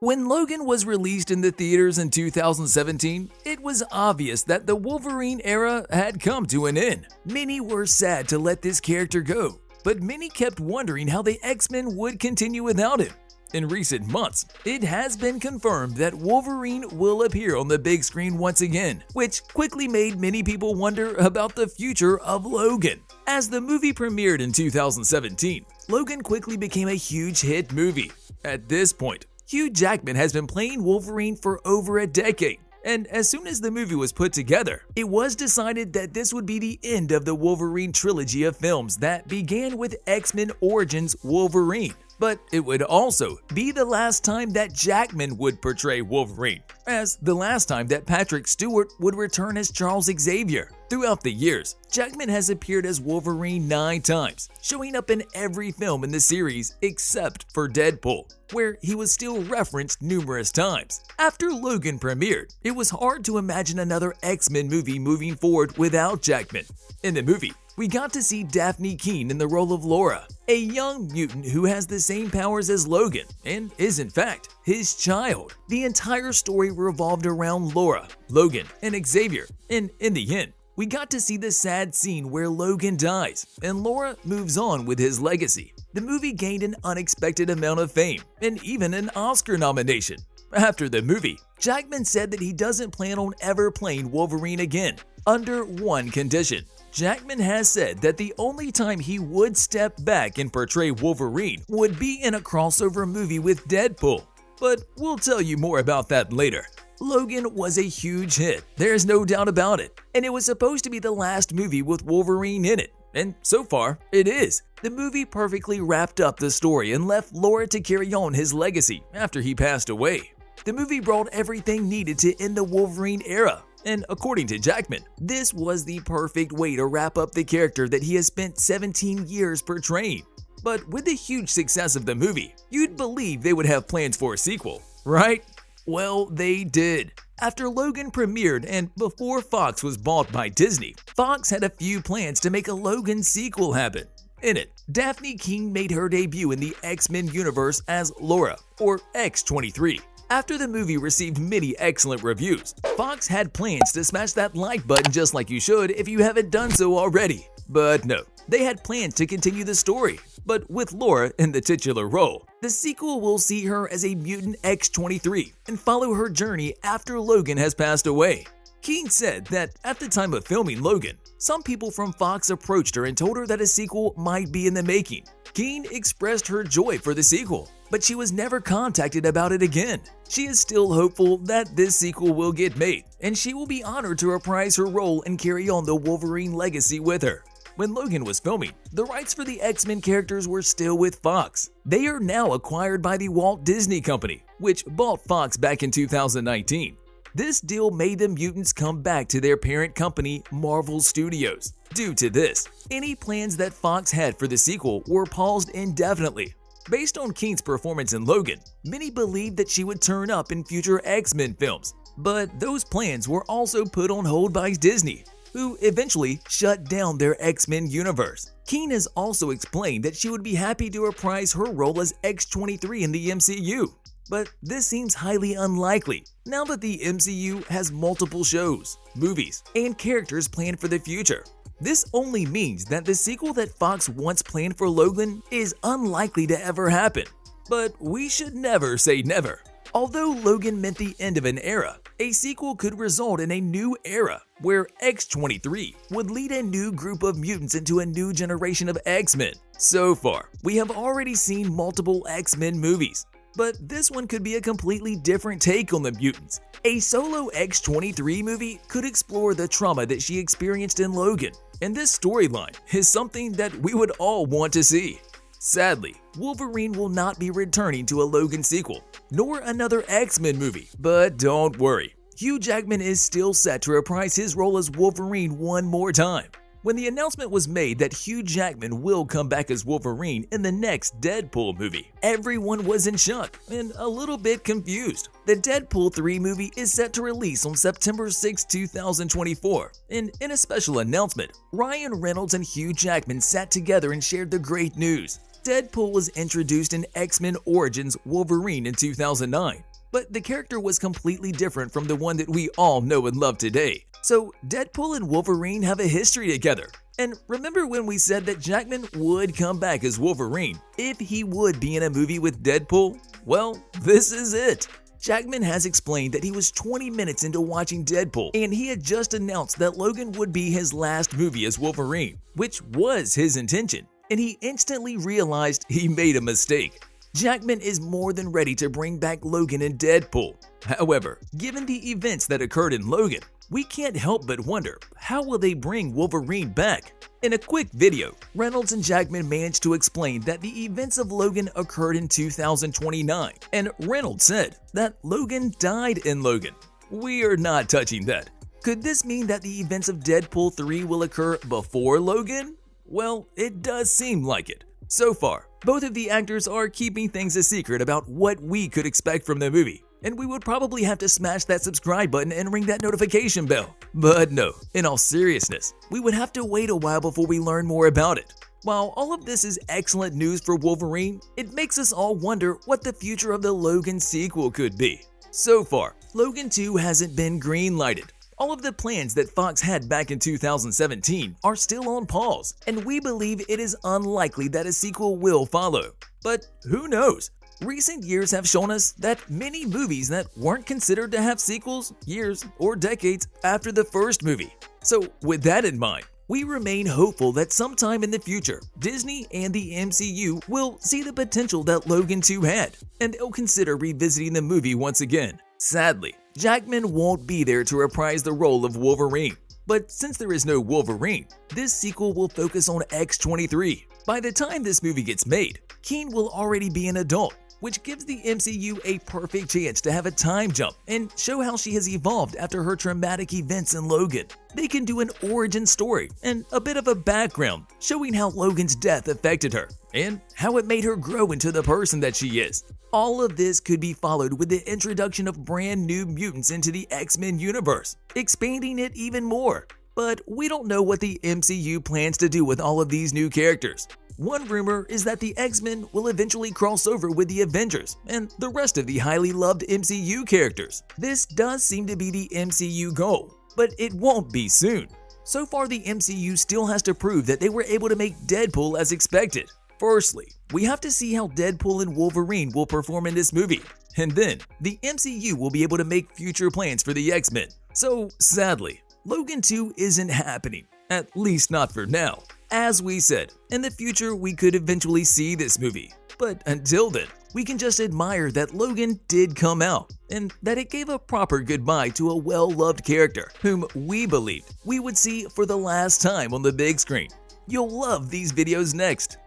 When Logan was released in the theaters in 2017, it was obvious that the Wolverine era had come to an end. Many were sad to let this character go, but many kept wondering how the X-Men would continue without him. In recent months, it has been confirmed that Wolverine will appear on the big screen once again, which quickly made many people wonder about the future of Logan. As the movie premiered in 2017, Logan quickly became a huge hit movie. At this point, Hugh Jackman has been playing Wolverine for over a decade, and as soon as the movie was put together, it was decided that this would be the end of the Wolverine trilogy of films that began with X-Men Origins Wolverine. But it would also be the last time that Jackman would portray Wolverine, as the last time that Patrick Stewart would return as Charles Xavier. Throughout the years, Jackman has appeared as Wolverine 9 times, showing up in every film in the series except for Deadpool, where he was still referenced numerous times. After Logan premiered, it was hard to imagine another X-Men movie moving forward without Jackman. In the movie, we got to see Daphne Keene in the role of Laura, a young mutant who has the same powers as Logan and is in fact his child. The entire story revolved around Laura, Logan, and Xavier, and in the end, we got to see the sad scene where Logan dies and Laura moves on with his legacy. The movie gained an unexpected amount of fame and even an Oscar nomination. After the movie, Jackman said that he doesn't plan on ever playing Wolverine again, under one condition. Jackman has said that the only time he would step back and portray Wolverine would be in a crossover movie with Deadpool. But we'll tell you more about that later. Logan was a huge hit, there's no doubt about it, and it was supposed to be the last movie with Wolverine in it, and so far, it is. The movie perfectly wrapped up the story and left Laura to carry on his legacy after he passed away. The movie brought everything needed to end the Wolverine era, and according to Jackman, this was the perfect way to wrap up the character that he has spent 17 years portraying. But with the huge success of the movie, you'd believe they would have plans for a sequel, right? Well, they did. After Logan premiered and before Fox was bought by Disney, Fox had a few plans to make a Logan sequel happen. In it, Daphne Keene made her debut in the X-Men universe as Laura, or X-23. After the movie received many excellent reviews, Fox had plans to smash that like button just like you should if you haven't done so already. But no, they had plans to continue the story. But with Laura in the titular role, the sequel will see her as a mutant X-23 and follow her journey after Logan has passed away. Keene said that at the time of filming Logan, some people from Fox approached her and told her that a sequel might be in the making. Keene expressed her joy for the sequel, but she was never contacted about it again. She is still hopeful that this sequel will get made, and she will be honored to reprise her role and carry on the Wolverine legacy with her. When Logan was filming, the rights for the X-Men characters were still with Fox. They are now acquired by the Walt Disney Company, which bought Fox back in 2019. This deal made the mutants come back to their parent company, Marvel Studios. Due to this, any plans that Fox had for the sequel were paused indefinitely. Based on Keene's performance in Logan, many believed that she would turn up in future X-Men films, but those plans were also put on hold by Disney, who eventually shut down their X-Men universe. Keene has also explained that she would be happy to reprise her role as X-23 in the MCU. But this seems highly unlikely now that the MCU has multiple shows, movies, and characters planned for the future. This only means that the sequel that Fox once planned for Logan is unlikely to ever happen. But we should never say never. Although Logan meant the end of an era, a sequel could result in a new era where X-23 would lead a new group of mutants into a new generation of X-Men. So far, we have already seen multiple X-Men movies, but this one could be a completely different take on the mutants. A solo X-23 movie could explore the trauma that she experienced in Logan, and this storyline is something that we would all want to see. Sadly, Wolverine will not be returning to a Logan sequel, nor another X-Men movie, but don't worry. Hugh Jackman is still set to reprise his role as Wolverine one more time. When the announcement was made that Hugh Jackman will come back as Wolverine in the next Deadpool movie, everyone was in shock and a little bit confused. The Deadpool 3 movie is set to release on September 6, 2024, and in a special announcement, Ryan Reynolds and Hugh Jackman sat together and shared the great news. Deadpool was introduced in X-Men Origins Wolverine in 2009. but the character was completely different from the one that we all know and love today. So Deadpool and Wolverine have a history together. And remember when we said that Jackman would come back as Wolverine if he would be in a movie with Deadpool? Well, this is it. Jackman has explained that he was 20 minutes into watching Deadpool and he had just announced that Logan would be his last movie as Wolverine, which was his intention, and he instantly realized he made a mistake. Jackman is more than ready to bring back Logan in Deadpool. However, given the events that occurred in Logan, we can't help but wonder, how will they bring Wolverine back? In a quick video, Reynolds and Jackman managed to explain that the events of Logan occurred in 2029, and Reynolds said that Logan died in Logan. We are not touching that. Could this mean that the events of Deadpool 3 will occur before Logan? Well, it does seem like it. So far, both of the actors are keeping things a secret about what we could expect from the movie, and we would probably have to smash that subscribe button and ring that notification bell. But no, in all seriousness, we would have to wait a while before we learn more about it. While all of this is excellent news for Wolverine, it makes us all wonder what the future of the Logan sequel could be. So far, Logan 2 hasn't been green-lighted. All of the plans that Fox had back in 2017 are still on pause, and we believe it is unlikely that a sequel will follow. But who knows? Recent years have shown us that many movies that weren't considered to have sequels years or decades after the first movie. So with that in mind, we remain hopeful that sometime in the future, Disney and the MCU will see the potential that Logan 2 had, and they'll consider revisiting the movie once again. Sadly, Jackman won't be there to reprise the role of Wolverine. But since there is no Wolverine, this sequel will focus on X-23. By the time this movie gets made, Keen will already be an adult, which gives the MCU a perfect chance to have a time jump and show how she has evolved after her traumatic events in Logan. They can do an origin story and a bit of a background, showing how Logan's death affected her and how it made her grow into the person that she is. All of this could be followed with the introduction of brand new mutants into the X-Men universe, expanding it even more. But we don't know what the MCU plans to do with all of these new characters. One rumor is that the X-Men will eventually cross over with the Avengers and the rest of the highly loved MCU characters. This does seem to be the MCU goal, but it won't be soon. So far, the MCU still has to prove that they were able to make Deadpool as expected. Firstly, we have to see how Deadpool and Wolverine will perform in this movie, and then the MCU will be able to make future plans for the X-Men. So sadly, Logan 2 isn't happening, at least not for now. As we said, in the future we could eventually see this movie, but until then, we can just admire that Logan did come out, and that it gave a proper goodbye to a well-loved character whom we believed we would see for the last time on the big screen. You'll love these videos next.